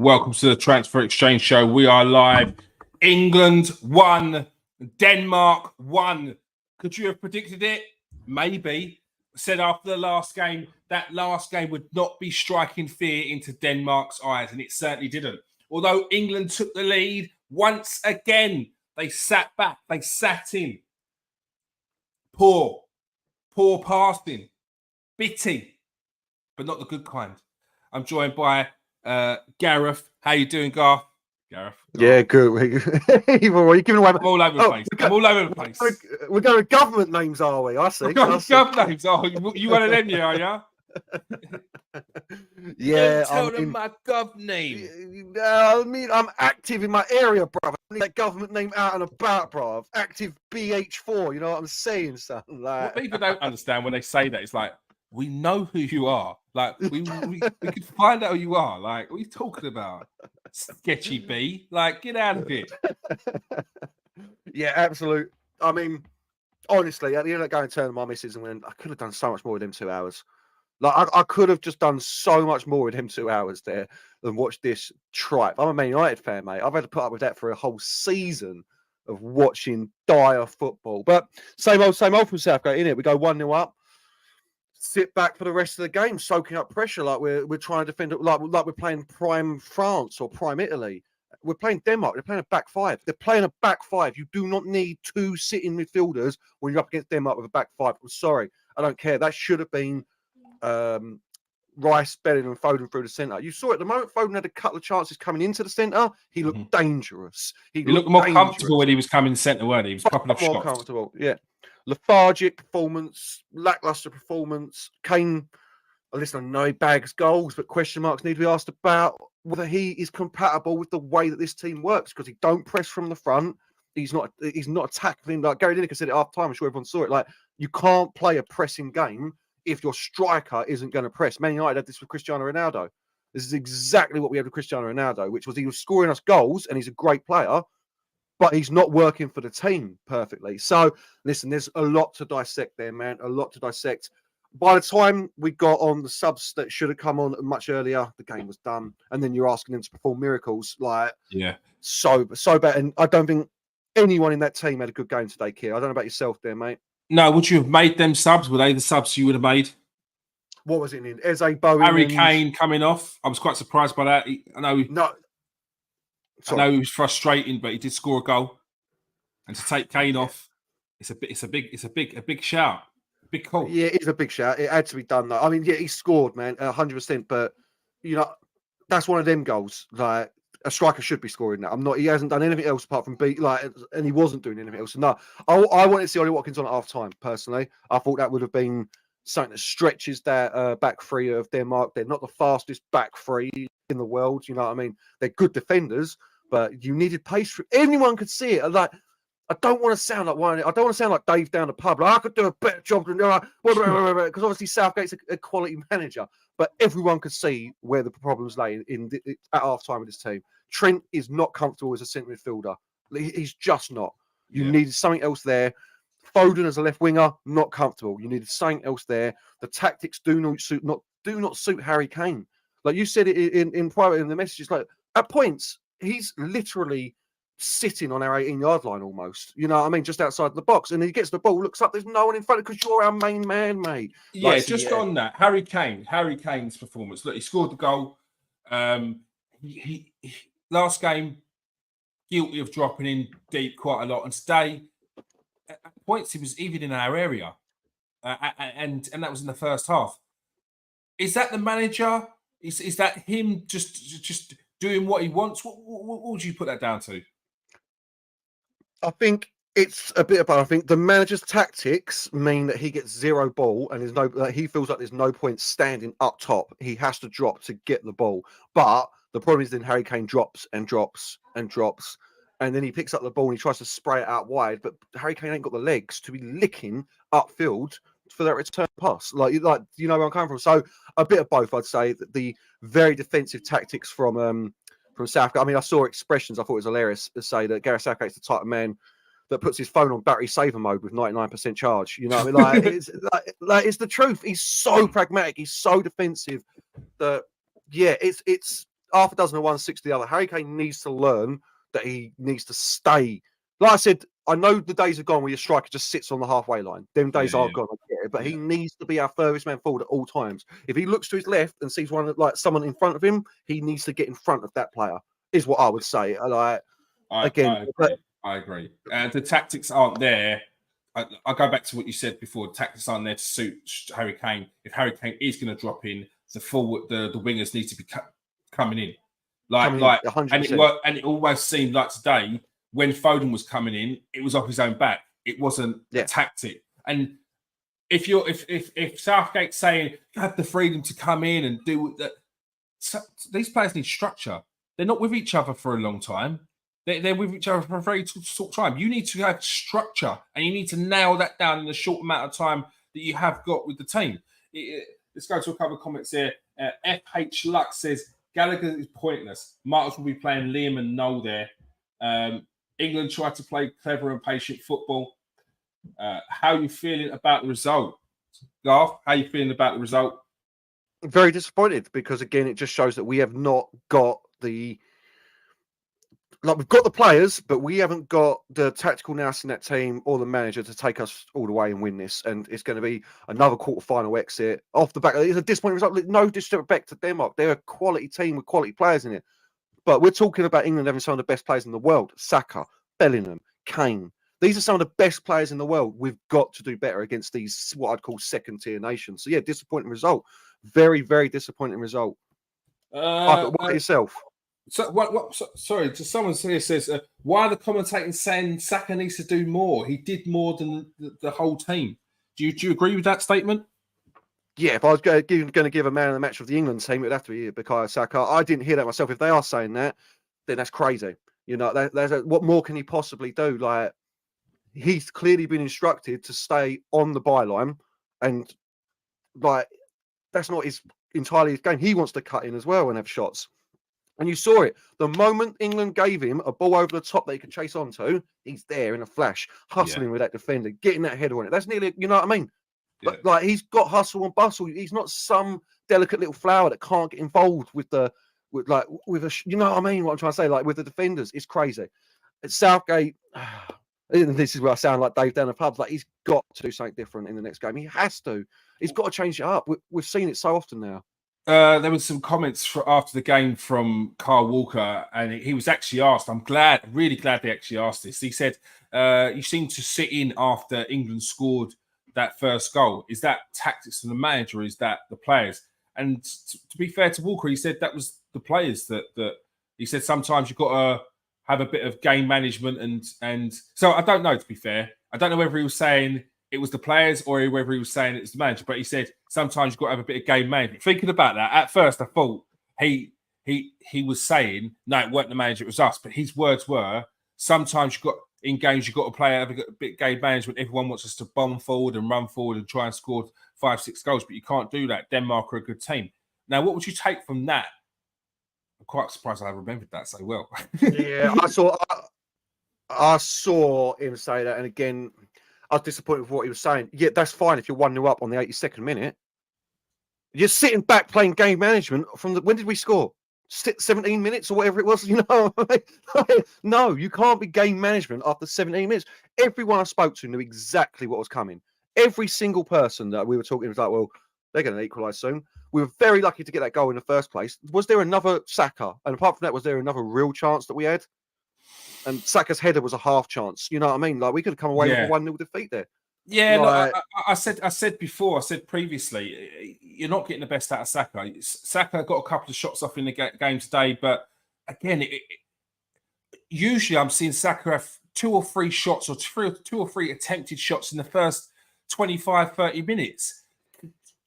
welcome to the Transfer Exchange Show. We are live. England won, Denmark won. Could you have predicted it? Maybe. Said after the last game, that last game would not be striking fear into Denmark's eyes, and it certainly didn't. Although England took the lead, once again, they sat back, they sat in. Poor passing, bitty, but not the good kind. I'm joined by Gareth. How you doing, Garth? Gareth? Yeah, good. You're giving away. I'm all over the place. I'm all over the place. We're going with government names, are we? I see. We're going with government names. Oh, you one of them, are you? Yeah. Tell them my gov name. I mean, I'm active in my area, bruv. I need that government name out and about, bruv. Active BH4. You know what I'm saying, son? Like... What people don't understand when they say that, it's like, we know who you are. Like, we could find out who you are. Like, what are you talking about? Sketchy B. Like, get out of it. Yeah, absolute. I mean, honestly, at the end of going to turn to my missus and went, I could have done so much more with them 2 hours. Like, I could have just done so much more with them 2 hours there than watch this tripe. I'm a Man United fan, mate. I've had to put up with that for a whole season of watching dire football. But same old from Southgate, innit? We go 1-0 up. Sit back for the rest of the game, soaking up pressure like we're trying to defend, like we're playing prime France or prime Italy. We're playing Denmark. They're playing a back five. They're playing a back five. You do not need two sitting midfielders when you're up against Denmark with a back five. I'm sorry, I don't care. That should have been Rice, Bellingham, and Foden through the centre. You saw it the moment Foden had a couple of chances coming into the centre. He looked dangerous. He looked more comfortable when he was coming centre, weren't he? He was popping off more shots. Comfortable, yeah. Lethargic performance, lackluster performance. Kane, listen, I know he bags goals, but question marks need to be asked about whether he is compatible with the way that this team works, because he don't press from the front. He's not tackling. Like Gary Lineker said at half time, I'm sure everyone saw it. Like, you can't play a pressing game if your striker isn't going to press. Man United had this with Cristiano Ronaldo. This is exactly what we had with Cristiano Ronaldo, which was he was scoring us goals, and he's a great player, but he's not working for the team perfectly. So, listen, there's a lot to dissect there, man. A lot to dissect. By the time we got on the subs that should have come on much earlier, the game was done. And then you're asking them to perform miracles. Like, yeah, so bad. And I don't think anyone in that team had a good game today, Keir. I don't know about yourself there, mate. No, would you have made them subs? Were they the subs you would have made? What was it in? Eze, Bowen, Harry Kane coming off. I was quite surprised by that. I know it was frustrating, but he did score a goal. And to take Kane off, it's a big shout. Big call. Yeah, it's a big shout. It had to be done, though. I mean, yeah, he scored, man, 100%. But, you know, that's one of them goals. Like, a striker should be scoring that. He hasn't done anything else apart from and he wasn't doing anything else. No, I wanted to see Ollie Watkins on at half time, personally. I thought that would have been something that stretches that back three of Denmark. They're not the fastest back three in the world. You know what I mean? They're good defenders, but you needed pace. Anyone could see it. Like, I don't want to sound like one. I don't want to sound like Dave down the pub. Like, I could do a better job than because obviously Southgate's a quality manager. But everyone could see where the problems lay at half time with this team. Trent is not comfortable as a centre midfielder. He's just not. You needed something else there. Foden as a left winger, not comfortable. You needed something else there. The tactics do not suit Harry Kane. Like you said it in private in the messages. Like, at points, he's literally sitting on our 18-yard line almost. You know what I mean? Just outside the box. And he gets the ball, looks up, there's no one in front because you're our main man, mate. Yeah, like, on that, Harry Kane's performance. Look, he scored the goal. He last game, guilty of dropping in deep quite a lot. And today, at points, he was even in our area. And that was in the first half. Is that the manager? Is that him just doing what he wants? What would you put that down to? I think it's a bit about. I think the manager's tactics mean that he gets zero ball, and he feels like there's no point standing up top. He has to drop to get the ball. But the problem is then Harry Kane drops and drops and drops, and then he picks up the ball and he tries to spray it out wide. But Harry Kane ain't got the legs to be licking upfield for that return pass. Like you know where I'm coming from. So a bit of both, I'd say. That the very defensive tactics from Southgate. I mean, I saw expressions I thought it was hilarious to say that Gareth Southgate's the type of man that puts his phone on battery saver mode with 99% charge. You know what I mean? Like it's the truth. He's so pragmatic. He's so defensive that, yeah, it's half a dozen of one, 6 the other. Harry Kane needs to learn that he needs to stay. Like I said, I know the days are gone where your striker just sits on the halfway line. Them days are gone, I get it, but he needs to be our furthest man forward at all times. If he looks to his left and sees someone in front of him, he needs to get in front of that player. Is what I would say. I agree. The tactics aren't there. I go back to what you said before. The tactics aren't there to suit Harry Kane. If Harry Kane is going to drop in, the wingers need to be coming in. And it almost seemed like today when Foden was coming in, it was off his own back. It wasn't a tactic. And if Southgate's saying you have the freedom to come in and do that, these players need structure. They're not with each other for a long time. They're with each other for a very short time. You need to have structure, and you need to nail that down in the short amount of time that you have got with the team. Let's go to a couple of comments here. FH Lux says Gallagher is pointless. Might as well be playing Liam and Noel there. England tried to play clever and patient football. How are you feeling about the result? Garth, how are you feeling about the result? Very disappointed because, again, it just shows that we have not got we've got the players, but we haven't got the tactical nous in that team or the manager to take us all the way and win this. And it's going to be another quarter-final exit off the back. It's a disappointing result. No disrespect to Denmark. They're a quality team with quality players in it. But we're talking about England having some of the best players in the world. Saka, Bellingham, Kane. These are some of the best players in the world. We've got to do better against these, what I'd call second-tier nations. So, yeah, disappointing result. Very, very disappointing result. What about yourself? So, sorry, someone here says, why are the commentators saying Saka needs to do more? He did more than the whole team. Do you agree with that statement? Yeah, if I was going to give a man of the match of the England team, it would have to be Bukayo Saka. I didn't hear that myself. If they are saying that, then that's crazy. You know, what more can he possibly do? Like, he's clearly been instructed to stay on the byline, and like that's not entirely his game. He wants to cut in as well and have shots. And you saw it. The moment England gave him a ball over the top that he could chase onto, he's there in a flash, hustling with that defender, getting that header on it. That's nearly, you know what I mean? Yeah. But like he's got hustle and bustle. He's not some delicate little flower that can't get involved with you know what I mean? What I'm trying to say, like with the defenders, it's crazy. At Southgate, this is where I sound like Dave down the pub. Like he's got to do something different in the next game. He has to. He's got to change it up. We've seen it so often now. There was some comments after the game from Carl Walker, and he was actually asked. I'm really glad they actually asked this. He said, "You seem to sit in after England scored that first goal. Is that tactics from the manager? Or is that the players?" And to be fair to Walker, he said that was the players that he said sometimes you've got to have a bit of game management and so I don't know. To be fair, I don't know whether he was saying it was the players or whether he was saying it was the manager, but he said sometimes you've got to have a bit of game management. Thinking about that, at first I thought he was saying, no, it wasn't the manager, it was us. But his words were, sometimes in games you've got to play have a bit of game management. Everyone wants us to bomb forward and run forward and try and score 5-6 goals, but you can't do that. Denmark are a good team. Now, what would you take from that? I'm quite surprised I remembered that so well. Yeah, I saw him say that, and again, I was disappointed with what he was saying. Yeah, that's fine if you're 1-0 up on the 82nd minute. You're sitting back playing game management from when did we score? 17 minutes or whatever it was, you know? No, you can't be game management after 17 minutes. Everyone I spoke to knew exactly what was coming. Every single person that we were talking was like, well, they're going to equalise soon. We were very lucky to get that goal in the first place. Was there another Saka? And apart from that, was there another real chance that we had? And Saka's header was a half chance. You know what I mean? Like we could have come away with a 1-0 defeat there. Yeah, like, I said previously, you're not getting the best out of Saka. Saka got a couple of shots off in the game today, but again, usually I'm seeing Saka have 2 or 3 shots or 2 or 3 attempted shots in the first 25, 30 minutes.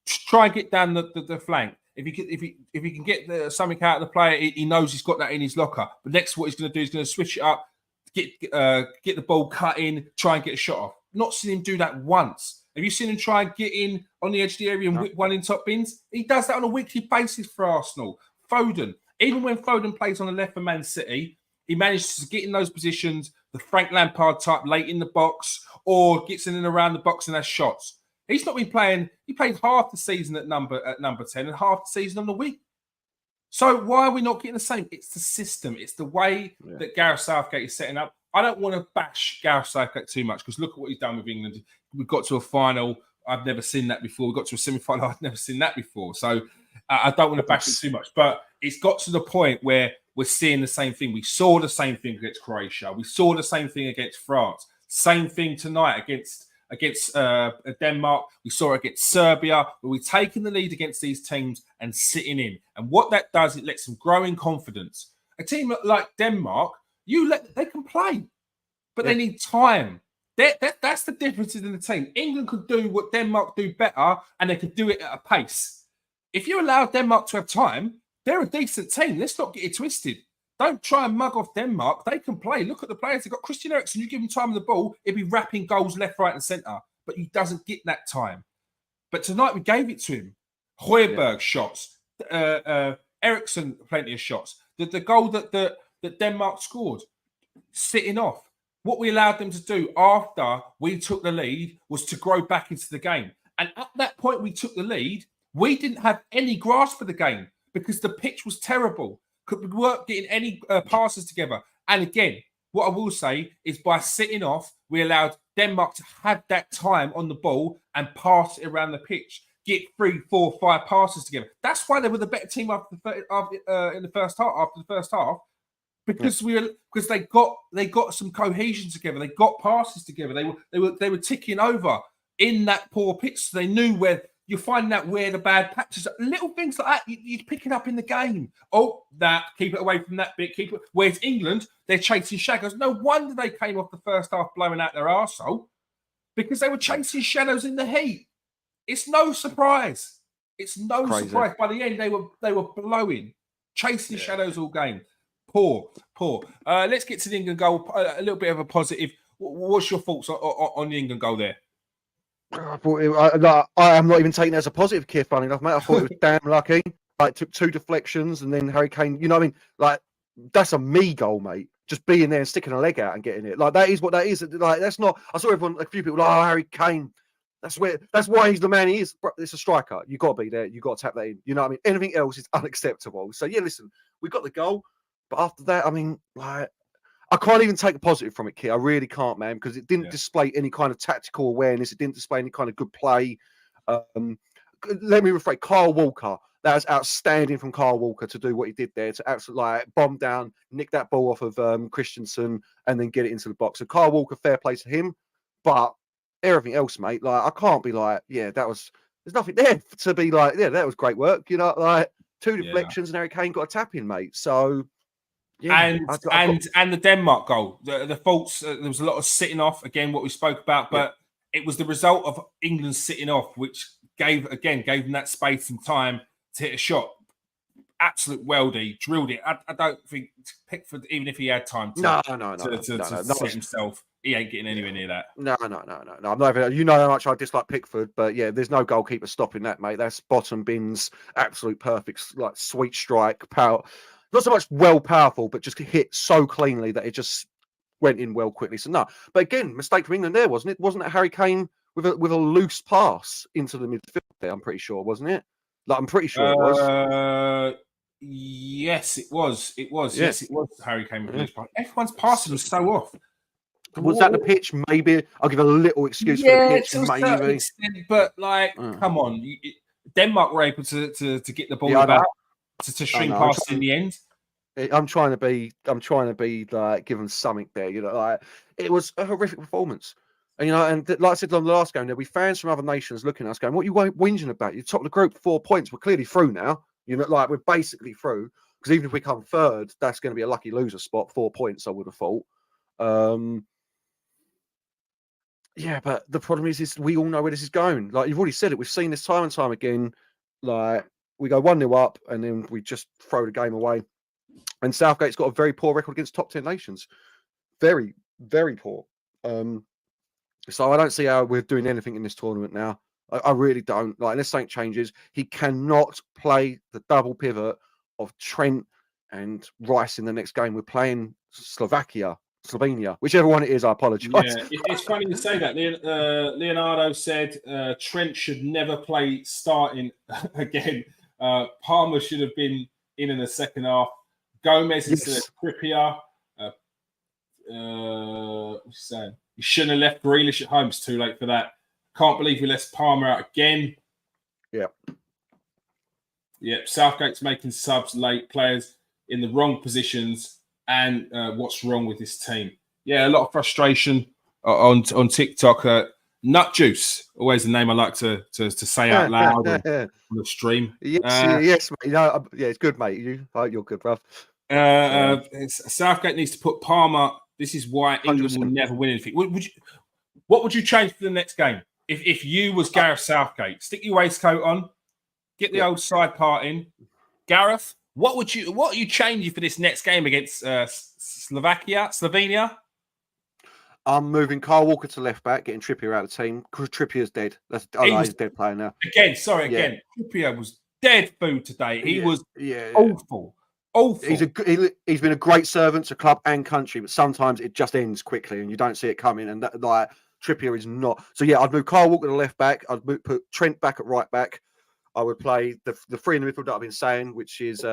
Try and get down the flank. If he can get something out of the player, he knows he's got that in his locker. But next, what he's going to do is going to switch it up, get the ball cut in, try and get a shot off. Not seen him do that once. Have you seen him try and get in on the edge of the area and whip one in top bins? He does that on a weekly basis for Arsenal. Foden, even when Foden plays on the left for Man City, he manages to get in those positions, the Frank Lampard type, late in the box, or gets in and around the box and has shots. He's not been playing. He played half the season at number 10 and half the season on the week. So why are we not getting the same? It's the system. It's the way that Gareth Southgate is setting up. I don't want to bash Gareth Southgate too much because look at what he's done with England. We got to a final. I've never seen that before. We got to a semi-final. I've never seen that before. So I don't want to bash him too much. But it's got to the point where we're seeing the same thing. We saw the same thing against Croatia. We saw the same thing against France. Same thing tonight against Denmark. We saw it against Serbia, where we're taking the lead against these teams and sitting in. And what that does, it lets them grow in confidence. A team like Denmark, they can play, but they need time. That's the difference in the team. England could do what Denmark do better, and they could do it at a pace. If you allow Denmark to have time, they're a decent team. Let's not get it twisted. Don't try and mug off Denmark. They can play. Look at the players. They've got Christian Eriksen. You give him time on the ball, he'll be wrapping goals left, right, and centre. But he doesn't get that time. But tonight we gave it to him. Højbjerg shots. Eriksen, plenty of shots. The goal that Denmark scored, sitting off. What we allowed them to do after we took the lead was to grow back into the game. And at that point we took the lead, we didn't have any grasp of the game because the pitch was terrible. We weren't getting any passes together. And again, what I will say is by sitting off, we allowed Denmark to have that time on the ball and pass it around the pitch, get 3, 4, 5 passes together. That's why they were the better team in the first half. After the first half, because they got some cohesion together. They got passes together. They were ticking over in that poor pitch. So they knew where. You're finding out where the bad patches are. Little things like that you're picking up in the game. Oh, keep it away from that bit. Keep it. Whereas England, they're chasing shadows. No wonder they came off the first half blowing out their arsehole because they were chasing shadows in the heat. It's no surprise. It's no surprise. By the end, they were blowing, chasing shadows all game. Poor. Let's get to the England goal. A little bit of a positive. What's your thoughts on the England goal there? I am not even taking it as a positive, Keir, funny enough, mate. I thought it was damn lucky. Like, took 2 deflections and then Harry Kane, you know what I mean? Like, that's a me goal, mate. Just being there and sticking a leg out and getting it. Like, that is what that is. Like, that's not, I saw a few people like, oh, Harry Kane. That's why he's the man he is. It's a striker. You got to be there. You got to tap that in. You know what I mean? Anything else is unacceptable. So, yeah, listen, we got the goal. But after that, I mean, like, I can't even take a positive from it, Keir. I really can't, man, because it didn't display any kind of tactical awareness. It didn't display any kind of good play. Let me rephrase. Kyle Walker. That was outstanding from Kyle Walker to do what he did there, to absolutely like bomb down, nick that ball off of Christensen, and then get it into the box. So Kyle Walker, fair play to him. But everything else, mate, like I can't be like, there's nothing there to be like, that was great work. You know, like 2 deflections and Harry Kane got a tap in, mate. So. Yeah, and the Denmark goal, the faults. There was a lot of sitting off. Again, what we spoke about, but it was the result of England sitting off, which gave them that space and time to hit a shot. Absolute weldy, drilled it. I don't think Pickford, even if he had time to set himself, he ain't getting anywhere near that. No. I'm not even, you know how much I dislike Pickford, but yeah, there's no goalkeeper stopping that, mate. That's bottom bins, absolute perfect, like sweet strike, power. Not so much powerful, but just hit so cleanly that it just went in well quickly. So no, but again, mistake from England there, wasn't it? Wasn't it Harry Kane with a loose pass into the midfield there? I'm pretty sure, wasn't it? Like I'm pretty sure it was. Yes, it was. Yes, it was Harry Kane with a loose pass. Everyone's passing was so off. Was that the pitch? Maybe I'll give a little excuse for the pitch. Maybe, but like, come on, Denmark were able to get the ball back. To string past in the end. I'm trying to be like give them something there, you know. Like it was a horrific performance, and you know, and like I said on the last game, there'll be fans from other nations looking at us going, "What are you whinging about? You're top of the group, 4 points. We're clearly through now. You know, like we're basically through because even if we come third, that's going to be a lucky loser spot. 4 points, I would have thought. Yeah, but the problem is we all know where this is going. Like you've already said it, we've seen this time and time again. Like. We go 1-0 up and then we just throw the game away. And Southgate's got a very poor record against top 10 nations. Very, very poor. So I don't see how we're doing anything in this tournament now. I really don't. Like, unless something changes, he cannot play the double pivot of Trent and Rice in the next game. We're playing Slovenia, whichever one it is. I apologise. Yeah, it's funny to say that. Leonardo said Trent should never play starting again. Palmer should have been in the second half. Gomez instead Yes. of Trippier. What's he saying? You shouldn't have left Grealish at home. It's too late for that. Can't believe we left Palmer out again. Yeah. Yep. Southgate's making subs late, players in the wrong positions, and what's wrong with this team? Yeah, a lot of frustration on TikTok. Nut Juice, always the name I like to say out loud on the stream. Yes, mate. No, yeah, it's good, mate. You're good, bruv. Southgate needs to put Palmer. This is why England 100%. will never win anything. What would you change for the next game if you was Gareth Southgate? Stick your waistcoat on, get the old side part in. Gareth, what are you changing for this next game against Slovenia? I'm moving Kyle Walker to left back, getting Trippier out of the team because Trippier's dead. He's a dead player now. Again. Trippier was dead food today. He was awful. He's been a great servant to club and country, but sometimes it just ends quickly and you don't see it coming. And Trippier is not. So yeah, I'd move Kyle Walker to left back. I'd put Trent back at right back. I would play the three in the midfield that I've been saying, which is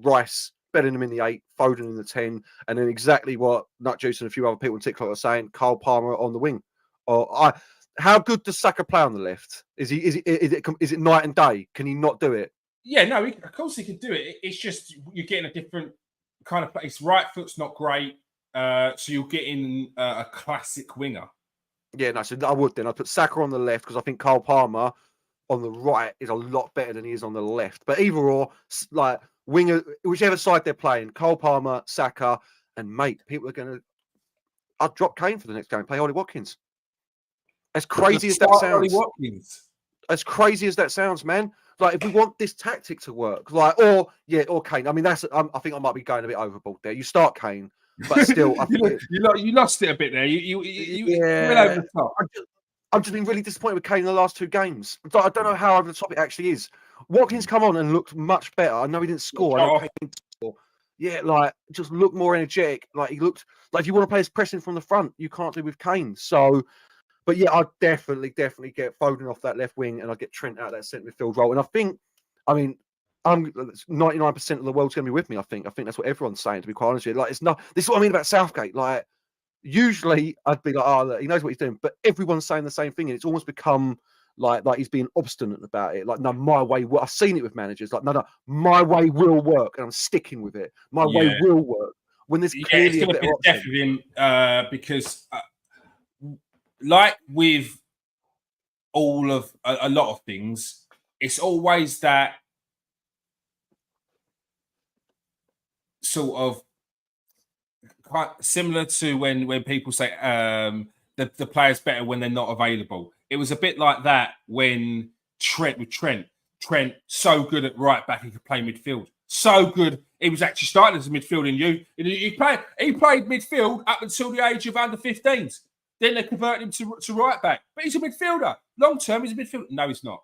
Rice, Bellingham in the 8, Foden in the 10, and then exactly what Nut Juice and a few other people in TikTok are saying, Cole Palmer on the wing. How good does Saka play on the left? Is it night and day? Can he not do it? Yeah, no, of course he can do it. It's just you're getting a different kind of place. Right foot's not great, so you're getting a classic winger. Yeah, no, so I would then. I'd put Saka on the left because I think Cole Palmer on the right is a lot better than he is on the left. But either or, like winger, whichever side they're playing, Cole Palmer, Saka, and mate, people are going to. I'd drop Kane for the next game. Play Ollie Watkins. As crazy as that sounds. Ollie Watkins. As crazy as that sounds, man. Like if we want this tactic to work, or Kane. I mean, I think I might be going a bit overboard there. You start Kane, but still, you lost it a bit there. You went over the top. I've just been really disappointed with Kane in the last 2 games. I don't know how over the top it actually is. Watkins come on and looked much better. I know he didn't score. I know Kane didn't score. Yeah, like just looked more energetic. Like he looked like if you want to play his pressing from the front, you can't do with Kane. So, but yeah, I'd definitely get Foden off that left wing and I'd get Trent out of that centre midfield role. And I'm 99% of the world's going to be with me. I think that's what everyone's saying. To be quite honest with you, like this is what I mean about Southgate. Like usually I'd be like, oh, look, he knows what he's doing, but everyone's saying the same thing, and it's almost become like he's being obstinate about it. Like, no, my way. I've seen it with managers. Like, no, my way will work, and I'm sticking with it. My way will work. When there's clearly a better option. With him, because like with all of a lot of things, it's always that sort of quite similar to when people say the player's better when they're not available. It was a bit like that when Trent so good at right back, he could play midfield. So good, he was actually starting as a midfield he played midfield up until the age of under 15s. Then they converted him to right back. But he's a midfielder. Long term, he's a midfielder. No, he's not.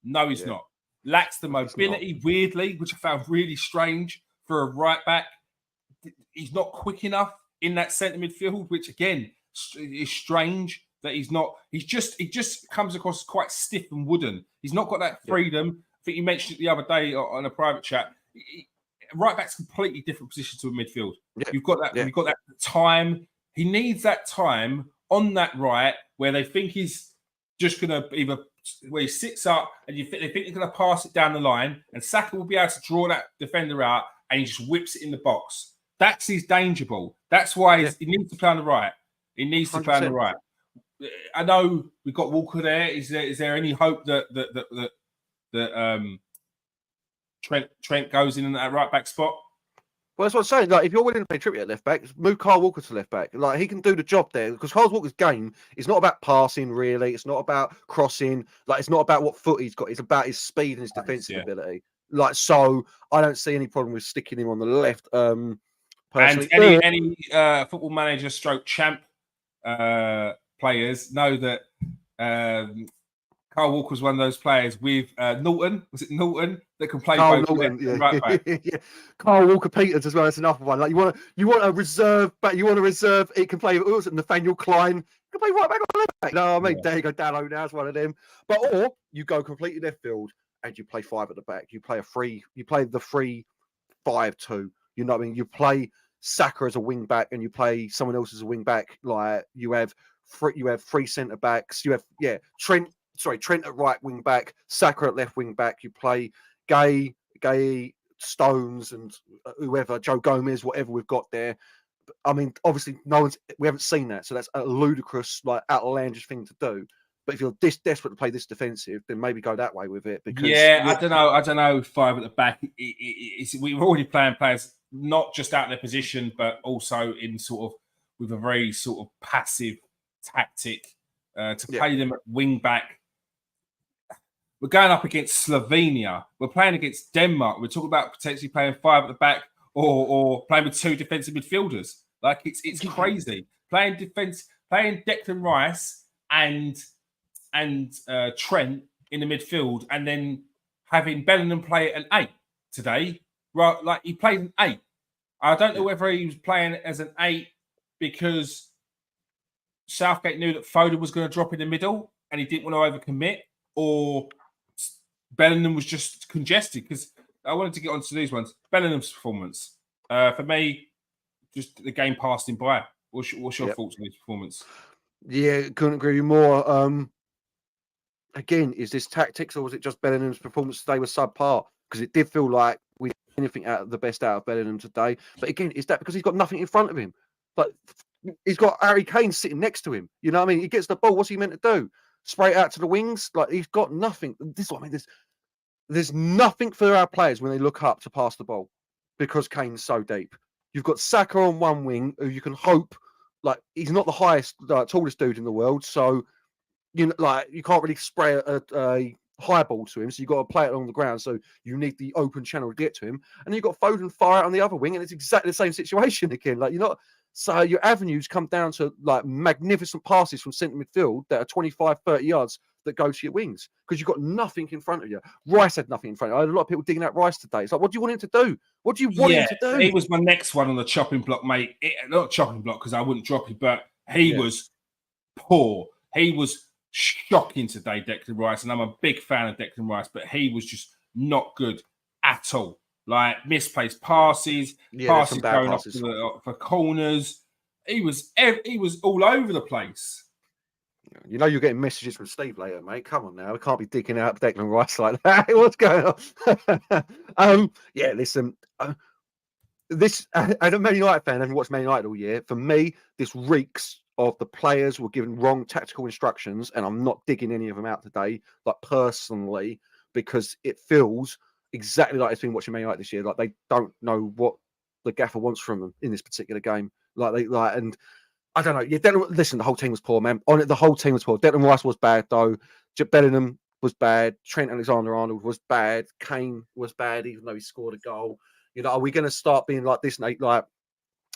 No, he's not. Lacks the mobility, weirdly, which I found really strange for a right back. He's not quick enough in that centre midfield, which again is strange that he's not. He just comes across quite stiff and wooden. He's not got that freedom. I think you mentioned it the other day on a private chat. Right back's a completely different position to a midfield. Yeah. You've got that. You've got that time. He needs that time on that right where they think he's just going to where he sits up and they think he's going to pass it down the line, and Saka will be able to draw that defender out and he just whips it in the box. That's his danger ball. That's why he needs to play on the right. He needs to play on the right. I know we've got Walker there. Is there any hope that Trent goes in that right back spot? Well, that's what I'm saying. Like, if you're willing to play Trippier at left back, move Kyle Walker to left back. Like, he can do the job there because Kyle Walker's game is not about passing, really. It's not about crossing. Like, it's not about what foot he's got. It's about his speed and his defensive ability. Like, so I don't see any problem with sticking him on the left. And any football manager stroke champ players know that Kyle Walker's one of those players with Norton. Was it Norton that can play both Norton, right back? Kyle Walker Peters as well. That's another one. Like you want a reserve, but you want a reserve. It can play. Was it Nathaniel Klein? Can play right back or left back. No, I mean there you go. Dallo now is one of them. But or you go completely left field and you play 5 at the back. You play the free 5-2. You know what I mean? You play Saka as a wing back and you play someone else as a wing back. Like you have three centre backs. You have Trent at right wing back, Saka at left wing back. You play Gay, Stones, and whoever, Joe Gomez, whatever we've got there. I mean, obviously, we haven't seen that, so that's a ludicrous, like outlandish thing to do. But if you're this desperate to play this defensive, then maybe go that way with it. Because I don't know. 5 at the back. We're already playing players not just out of their position, but also in sort of with a very sort of passive tactic to play them at wing back. We're going up against Slovenia. We're playing against Denmark. We're talking about potentially playing 5 at the back or playing with 2 defensive midfielders. Like it's crazy. Playing Declan Rice and Trent in the midfield, and then having Bellingham play an 8 today. Right, like he played an 8. I don't know whether he was playing as an 8 because Southgate knew that Foden was going to drop in the middle and he didn't want to overcommit, or Bellingham was just congested. Because I wanted to get onto these ones. Bellingham's performance, for me, just the game passed him by. What's your thoughts on his performance? Yeah, couldn't agree more. Again, is this tactics or was it just Bellingham's performance today was subpar? Because it did feel like we didn't get anything out of Bellingham today. But again, is that because he's got nothing in front of him? But he's got Harry Kane sitting next to him. You know what I mean? He gets the ball. What's he meant to do? Spray it out to the wings? Like he's got nothing. This is what I mean. There's nothing for our players when they look up to pass the ball because Kane's so deep. You've got Saka on one wing, who you can hope, like he's not the highest, tallest dude in the world, so you know, like you can't really spray a high ball to him, so you've got to play it along the ground. So you need the open channel to get to him, and you've got Foden fire out on the other wing, and it's exactly the same situation again. Like you're not. So your avenues come down to like magnificent passes from centre midfield that are 25, 30 yards that go to your wings because you've got nothing in front of you. Rice had nothing in front of you. I had a lot of people digging out Rice today. It's like, what do you want him to do? What do you want him to do? He was my next one on the chopping block, mate. Not chopping block because I wouldn't drop it, but he was poor. He was shocking today, Declan Rice, and I'm a big fan of Declan Rice, but he was just not good at all. Like misplaced passes, passes going passes. For corners. He was all over the place. You know you're getting messages from Steve later, mate. Come on now, we can't be digging out Declan Rice like that. What's going on? Listen. This as a Man United fan, having watched Man United all year, for me, this reeks of the players were given wrong tactical instructions, and I'm not digging any of them out today, like personally, because it feels exactly like it's been watching Man United this year. Like they don't know what the gaffer wants from them in this particular game. And I don't know. Yeah, listen, the whole team was poor, man. On it, the whole team was poor. Declan Rice was bad though. Bellingham was bad. Trent Alexander-Arnold was bad. Kane was bad, even though he scored a goal. You know, are we going to start being like this, Nate? Like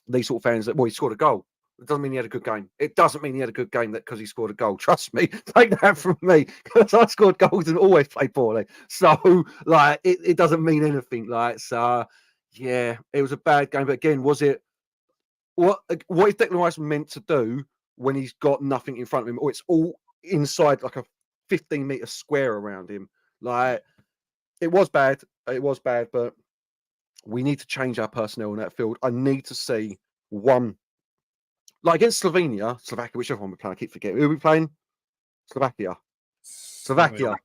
these sort of fans that he scored a goal. It doesn't mean he had a good game. It doesn't mean he had a good game because he scored a goal. Trust me. Take that from me. Because I scored goals and always play poorly. So, like, it doesn't mean anything. Like, so, yeah, it was a bad game. But again, was it what is Declan Rice meant to do when he's got nothing in front of him? Or it's all inside like a 15-meter square around him. Like, it was bad. But we need to change our personnel in that field. I need to see one. Like against Slovakia, whichever one we're playing, I keep forgetting. Who are we playing? Slovakia, right.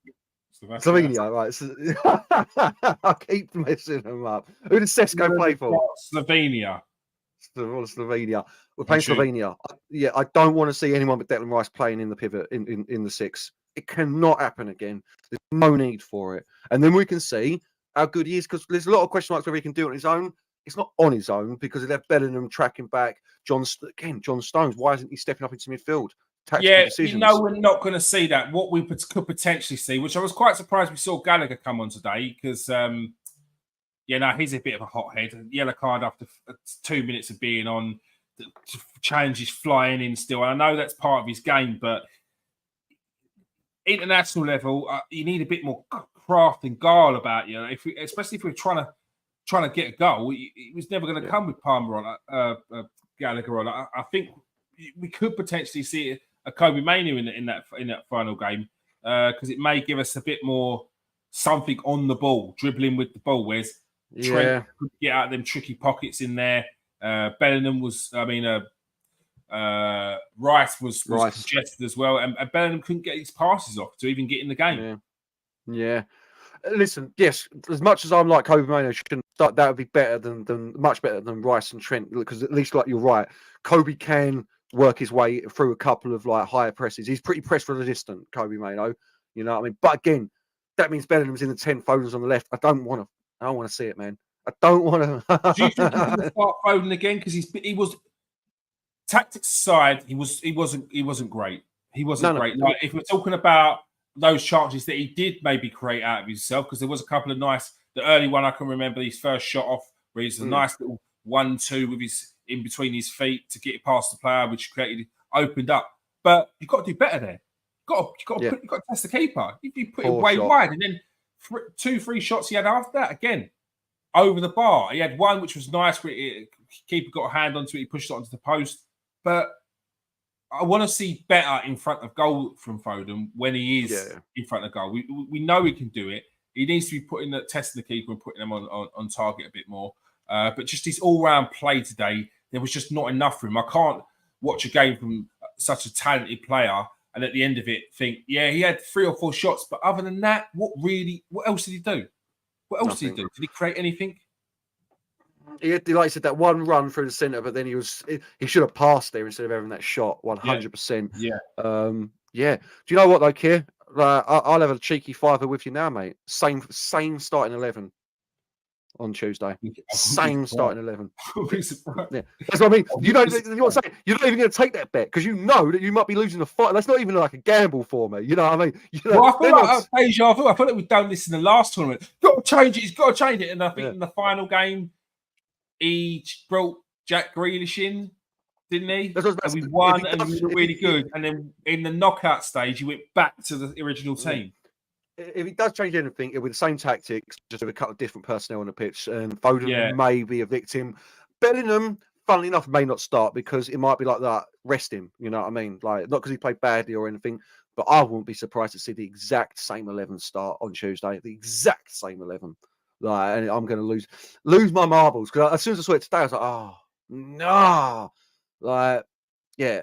I keep messing them up. Who did Sesko play for? Slovenia. Slovenia. We're playing Slovenia. I don't want to see anyone but Declan Rice playing in the pivot in the 6. It cannot happen again. There's no need for it. And then we can see how good he is, because there's a lot of question marks whether he can do it on his own. It's not on his own because they have Bellingham tracking back. John Stones, why isn't he stepping up into midfield? Tactical decisions. You know, we're not going to see that. What we could potentially see, which I was quite surprised we saw Gallagher come on today, because, he's a bit of a hothead. Yellow card after 2 minutes of being on. The challenge is flying in still. I know that's part of his game, but international level, you need a bit more craft and guile about you. Especially if we're trying to get a goal, it was never going to come with Palmer on, Gallagher on. I think we could potentially see a Kobe Manu in that final game, because it may give us a bit more something on the ball, dribbling with the ball. Whereas Trent could get out of them tricky pockets in there. Bellingham was, Rice was congested as well, and Bellingham couldn't get his passes off to even get in the game. Yeah. Listen, yes, as much as I'm like Kobe Mainoo shouldn't start, that would be better than much better than Rice and Trent, because at least, like, you're right, Kobe can work his way through a couple of like higher presses. He's pretty press resistant, Kobe Mainoo. You know what I mean? But again, that means Bellingham's in the 10, Foden's on the left. I don't want to see it, man. I don't want to. Do you think he's going to start Foden again? Because he was tactics aside, he wasn't great. He wasn't great. Like, if we're talking about those chances that he did maybe create out of himself, because there was a couple of nice. The early one I can remember, his first shot off, where he's a nice little 1-2 with his in between his feet to get it past the player, which opened up. But you've got to do better there. You've got to test the keeper. If you put it way wide, and then 2-3 shots he had after that, again over the bar. He had one which was nice, where keeper got a hand onto it, he pushed it onto the post. But I want to see better in front of goal from Foden when he is in front of goal. We know he can do it. He needs to be testing the keeper and putting them on target a bit more. But just his all-round play today, there was just not enough for him. I can't watch a game from such a talented player and at the end of it think, he had 3 or 4 shots, but other than that, what else did he do? What else did he do? Did he create anything? He had, like I said, that one run through the centre, but then he should have passed there instead of having that shot. 100%. Yeah. Do you know what though, Keir? I'll have a cheeky fiver with you now, mate. Same starting 11 on Tuesday. Same starting 11. Yeah. That's what I mean. You know what I'm saying? You're not even going to take that bet because you know that you might be losing the fight. That's not even like a gamble for me. You know what I mean? Well, I feel like we've done this in the last tournament. Got to change it. He's got to change it. And I think in the final game, he brought Jack Grealish in, didn't he? And we won, and we were really good. And then in the knockout stage, he went back to the original team. If he does change anything, it'll be the same tactics, just with a couple of different personnel on the pitch. And Foden may be a victim. Bellingham, funnily enough, may not start because it might be like that. Rest him, you know what I mean? Like, not because he played badly or anything, but I wouldn't be surprised to see the exact same 11 start on Tuesday. The exact same 11. Like, and I'm going to lose my marbles because as soon as I saw it today, I was like, oh no, like, yeah.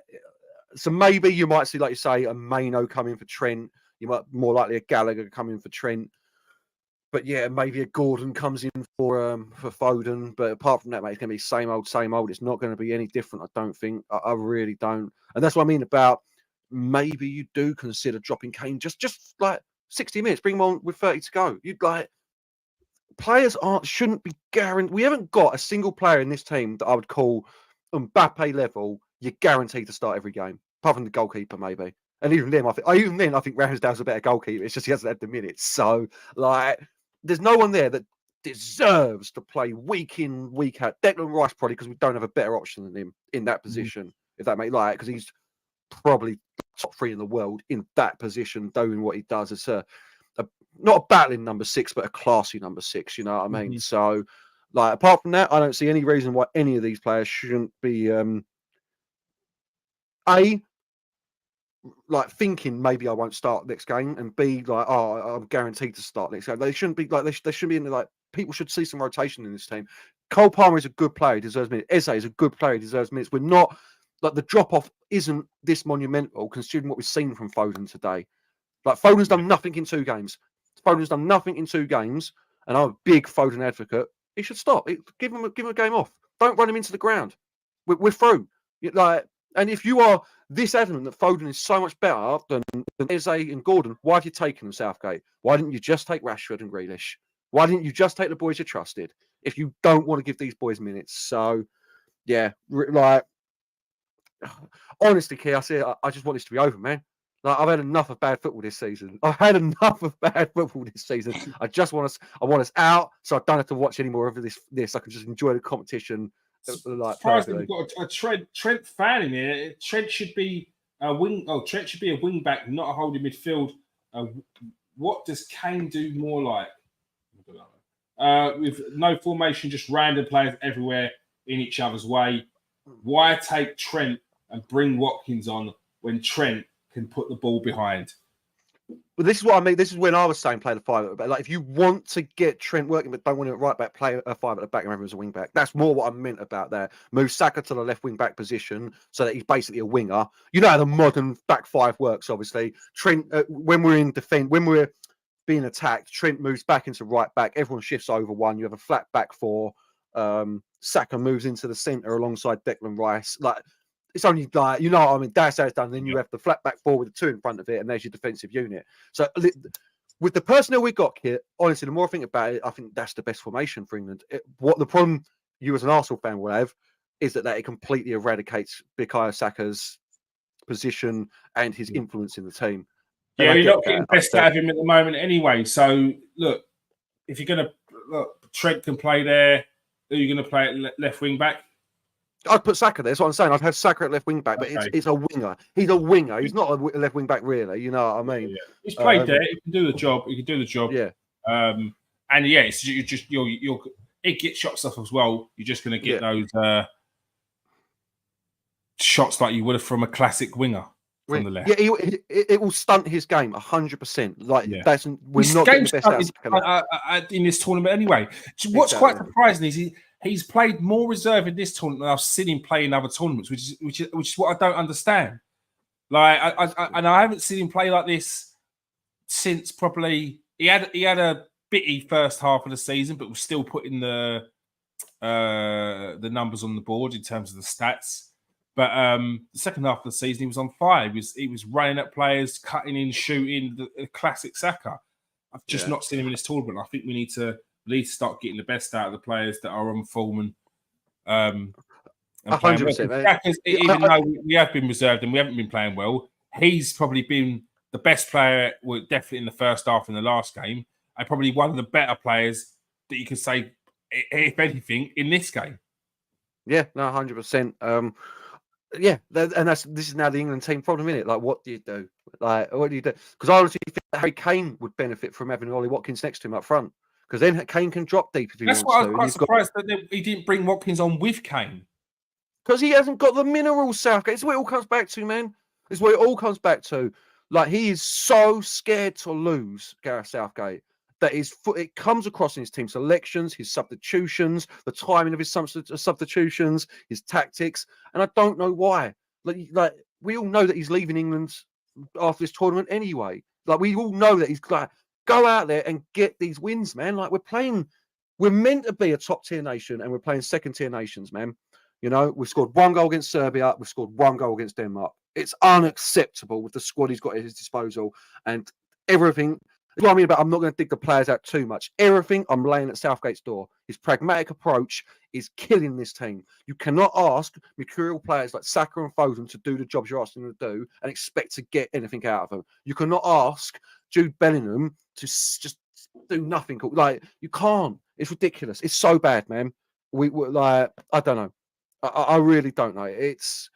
So maybe you might see, like you say, a Mainoo come in for Trent. You might more likely a Gallagher come in for Trent. But yeah, maybe a Gordon comes in for Foden. But apart from that, mate, it's going to be same old. It's not going to be any different, I don't think. I really don't. And that's what I mean about maybe you do consider dropping Kane just like 60 minutes, bring him on with 30 to go. You'd like. Players shouldn't be guaranteed. We haven't got a single player in this team that I would call Mbappe level. You're guaranteed to start every game, apart from the goalkeeper, maybe. And even then, I think Ramsdale's a better goalkeeper. It's just he hasn't had the minutes. So, like, there's no one there that deserves to play week in, week out. Declan Rice probably because we don't have a better option than him in that position. If that makes because he's probably top 3 in the world in that position, doing what he does. It's not a battling number 6, but a classy number 6. You know what I mean? So, like, apart from that, I don't see any reason why any of these players shouldn't be like thinking maybe I won't start next game, and B, like, oh, I'm guaranteed to start next game. They shouldn't be like they should be in like people should see some rotation in this team. Cole Palmer is a good player, he deserves minutes. Eze is a good player, he deserves minutes. We're not like the drop off isn't this monumental considering what we've seen from Foden today. Like Foden's done nothing in 2 games. Foden's done nothing in 2 games, and I'm a big Foden advocate. He should stop. Give him a game off. Don't run him into the ground. We're through. Like, and if you are this adamant that Foden is so much better than Eze and Gordon, why have you taken them, Southgate? Why didn't you just take Rashford and Grealish? Why didn't you just take the boys you trusted? If you don't want to give these boys minutes, so yeah, like honestly, Key, I just want this to be over, man. Like, I've had enough of bad football this season. I want us out, so I don't have to watch any more of this. I can just enjoy the competition. Like, surprisingly, we've got a Trent fan in here. Trent should be a wing. Oh, Trent should be a wing back, not a holding midfield. What does Kane do more like? With no formation, just random players everywhere in each other's way. Why take Trent and bring Watkins on when Trent can put the ball behind? But this is what I mean. This is when I was saying play the five at the back. Like if you want to get Trent working, but don't want it right back, play a five at the back and have him as a wing back. That's more what I meant about there. Move Saka to the left wing back position so that he's basically a winger. You know how the modern back five works. Obviously, Trent when we're in defence, when we're being attacked, Trent moves back into right back. Everyone shifts over one. You have a flat back four. Saka moves into the centre alongside Declan Rice. Like it's only like, you know what I mean? That's how it's done. Then you have the flat back four with the two in front of it, and there's your defensive unit. So with the personnel we got here, honestly, the more I think about it, I think that's the best formation for England. What the problem you as an Arsenal fan will have is that it completely eradicates Bukayo Saka's position and his influence in the team. Yeah, you're not getting best out of him at the moment anyway. So look, if you're going to Trent can play there, who are you going to play at left wing back? I'd put Saka there. That's what I'm saying. I'd have Saka at left wing back, but it's a winger. He's a winger. He's not a left wing back, really. You know what I mean? Yeah. He's played there. He can do the job. He can do the job. Yeah. And yeah, it's you're it gets shots off as well. You're just going to get those shots like you would have from a classic winger from the left. Yeah, it will stunt his game 100%. Like we're not getting the best out of in this tournament anyway. What's quite surprising is he's played more reserve in this tournament than I've seen him play in other tournaments, which is what I don't understand. Like, I haven't seen him play like this since probably he had a bitty first half of the season, but was still putting the numbers on the board in terms of the stats. But the second half of the season, he was on fire. He was running at players, cutting in, shooting, the classic Saka. I've just not seen him in this tournament. I think we need to start getting the best out of the players that are on form and 100%. Even though we have been reserved and we haven't been playing well, he's probably been the best player, well, definitely in the first half in the last game, and probably one of the better players that you could say, if anything, in this game. Yeah, no, 100%. Yeah, and this is now the England team problem, isn't it? Like, what do you do? Like, what do you do? Because I honestly think Harry Kane would benefit from having Ollie Watkins next to him up front. Because then Kane can drop deep if he wants to. That's why I was quite surprised that he didn't bring Watkins on with Kane. Because he hasn't got the minerals, Southgate. It's what it all comes back to, man. It's what it all comes back to. Like, he is so scared to lose, Gareth Southgate, that it comes across in his team selections, his substitutions, the timing of his substitutions, his tactics. And I don't know why. Like we all know that he's leaving England after this tournament anyway. Like, we all know that he's like, go out there and get these wins, man. Like, we're meant to be a top tier nation and we're playing second tier nations, man. You know, we've scored 1 goal against Serbia. We've scored 1 goal against Denmark. It's unacceptable with the squad he's got at his disposal and everything. That's what I mean about I'm not going to dig the players out too much. Everything I'm laying at Southgate's door. His pragmatic approach is killing this team. You cannot ask mercurial players like Saka and Foden to do the jobs you're asking them to do and expect to get anything out of them. You cannot ask Jude Bellingham to just do nothing. Like, you can't. It's ridiculous. It's so bad, man. We're like, I don't know. I really don't know. It's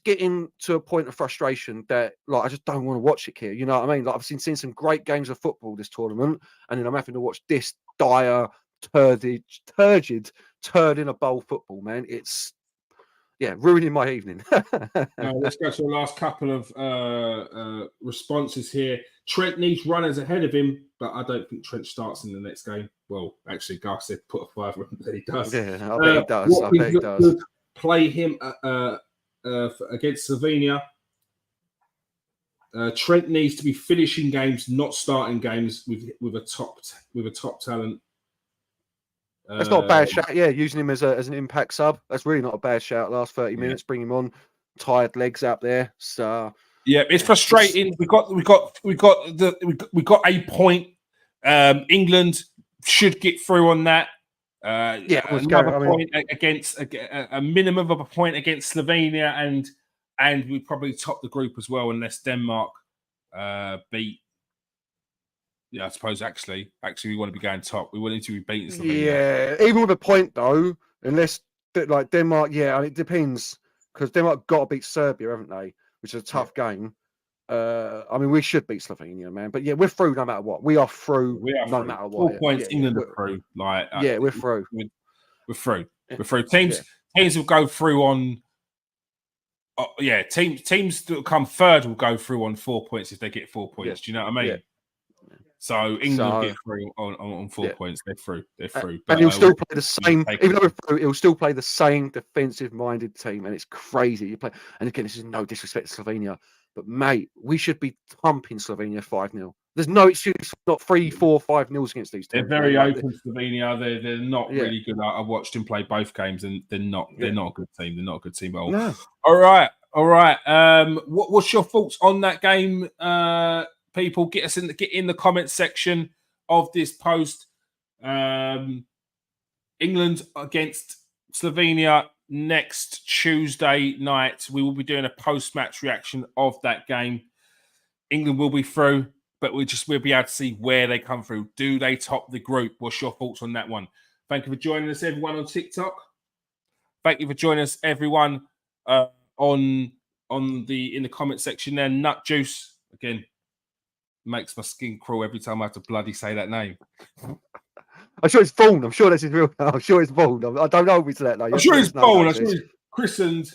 getting to a point of frustration that, like, I just don't want to watch it here. You know what I mean? Like, I've seen some great games of football this tournament, and then I'm having to watch this dire, turd in a bowl football, man. It's ruining my evening. Let's go to the last couple of responses here. Trent needs runners ahead of him, but I don't think Trent starts in the next game. Well, actually, Garth said put a 5 on that he does. Yeah, I bet he does. I bet he does. Play him against Slovenia. Trent needs to be finishing games, not starting games with a top talent. That's not a bad shout. Yeah, using him as an impact sub. That's really not a bad shout. Last 30 minutes, bring him on. Tired legs out there. So yeah, it's frustrating. We got a point. England should get through on that. Another point against a minimum of a point against Slovenia, and we probably top the group as well unless Denmark beat. Yeah, I suppose actually we want to be going top. We want to be beating Slovenia. Yeah, even with a point though, unless like Denmark. Yeah, I mean, it depends because Denmark got to beat Serbia, haven't they? Which is a tough game. I mean, we should beat Slovenia, man. But yeah, we're through no matter what. We are through no matter what. 4 points, England are through. Like, we're through. We're through. We're through. Teams will go through on Yeah, teams that come third will go through on 4 points if they get 4 points. Do you know what I mean? Yeah. So England get through on 4 points. They're through. They're through. And he'll still play the same. Even though we're through, he'll still play the same defensive-minded team, and it's crazy. You play, and again, this is no disrespect to Slovenia, but mate, we should be thumping Slovenia 5-0. There's no excuse for not 3, 4, 5-0s against these teams. They're very open, Slovenia. They're not really good. I watched him play both games, and they're not a good team. They're not a good team at all. No. All right. What's your thoughts on that game, people? Get in the comment section of this post. England against Slovenia next Tuesday night. We will be doing a post-match reaction of that game. England will be through, but we'll be able to see where they come through. Do they top the group? What's your thoughts on that one? Thank you for joining us, everyone, on TikTok. Thank you for joining us, everyone, in the comment section there. Nut Juice, again, makes my skin crawl every time I have to bloody say that name. I'm sure it's Vaughan. I'm sure that's his real name. I'm sure it's Vaughan. I don't know who's that name. I'm sure it's Vaughan. I'm sure he's christened.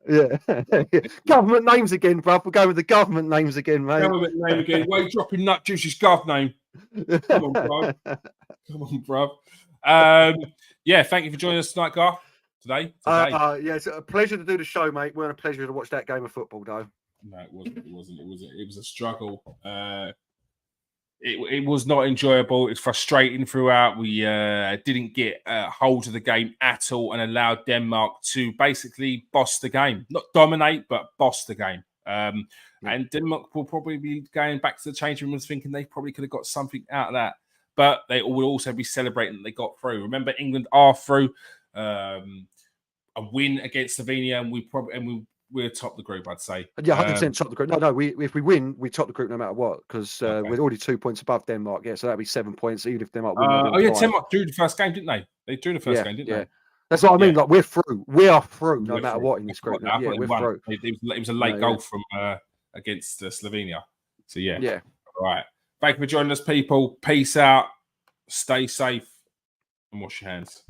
Yeah. Government names again, bruv. We're going with the government names again, mate. Government name again. Why are you dropping Nut Juice's gov name? Come on, bruv. Come on, bruv. Yeah, thank you for joining us tonight, Garth. Today. Yeah, it's a pleasure to do the show, mate. We're a pleasure to watch that game of football, though. No, it wasn't. It was a struggle. It was not enjoyable. It's frustrating throughout. We didn't get hold of the game at all and allowed Denmark to basically boss the game. Not dominate, but boss the game. And Denmark will probably be going back to the changing rooms thinking they probably could have got something out of that. But they will also be celebrating that they got through. Remember, England are through. A win against Slovenia, and we're top the group, I'd say. Yeah, 100% top the group. No, if we win, we top the group no matter what, because we're already 2 points above Denmark. Yeah, so that'd be 7 points, even if Denmark win. Denmark drew the first game, didn't they? They drew the first game, didn't they? That's what I mean. Like, we're through. We are through no matter what in this group. Yeah, we're through. It was a late goal from against Slovenia. So, yeah. All right. Thank you for joining us, people. Peace out. Stay safe and wash your hands.